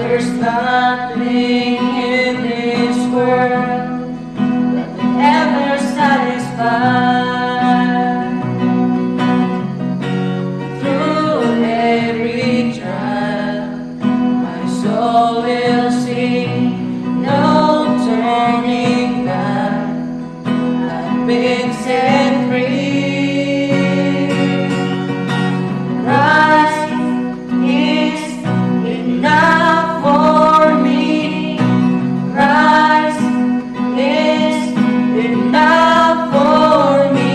There's nothing in this world that will ever satisfy. Through every trial, my soul will sing, no turning back. I've been set free. Christ is enough for me. Christ is enough for me.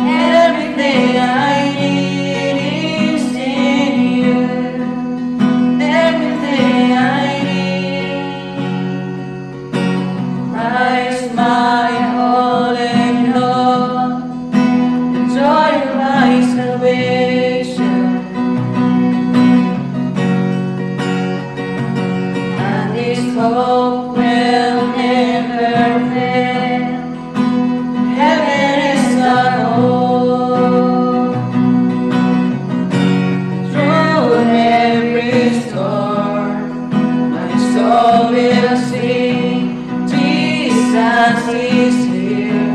Everything I need is in you. Everything I need. Christ, my all and all, the joy of my salvation. And His hope will never fail. Heaven is our home. Through every storm, my soul will sing, Jesus is here.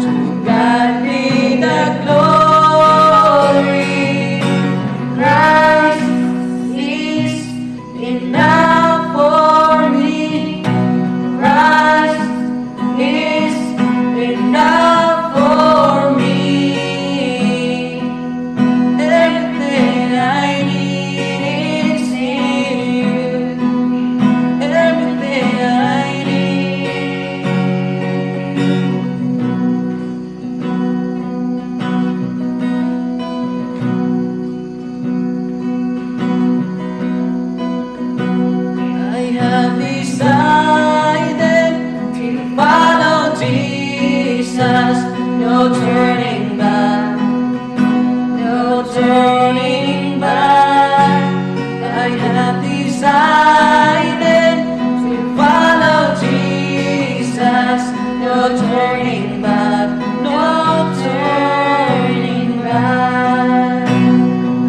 To God be the glory. Christ is enough for me. Christ is enough for me. Everything I need is in you. Everything I need. I have decided to follow Jesus, no turning back, no turning back. I have decided to follow Jesus, no turning back, no turning back.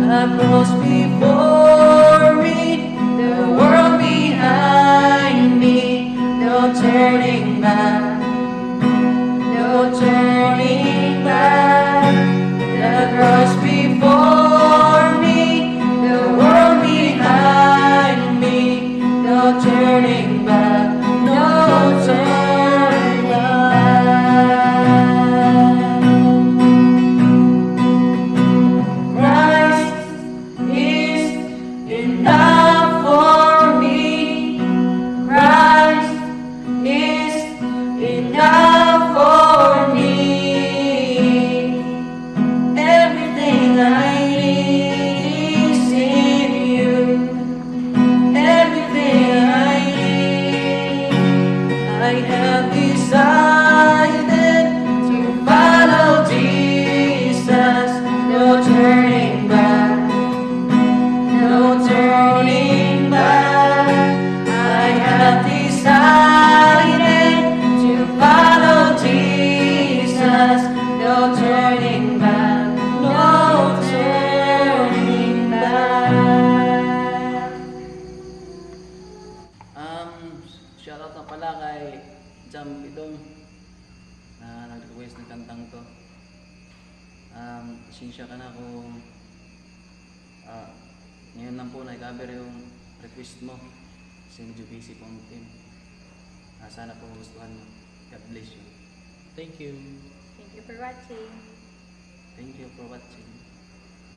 The cross before me, the world behind me, no turning back, no turning back. The cross before me, the world behind me, no turning back, no turning back. Christ is enough for me. Christ is enough for me. Everything I need is in you. Everything I need. I have decided to follow Jesus, no turning back, no turning back. I have decided to follow Jesus, no turning back, no turning back. Shoutout na pala kay Jam Pidong na nag-request ng kantang to. Sinsya ka na kung ngayon lang po na-cover yung request mo. Kasi medyo busy po ang team. Sana po gustuhan mo. God bless you. Thank you. Thank you for watching. Thank you for watching.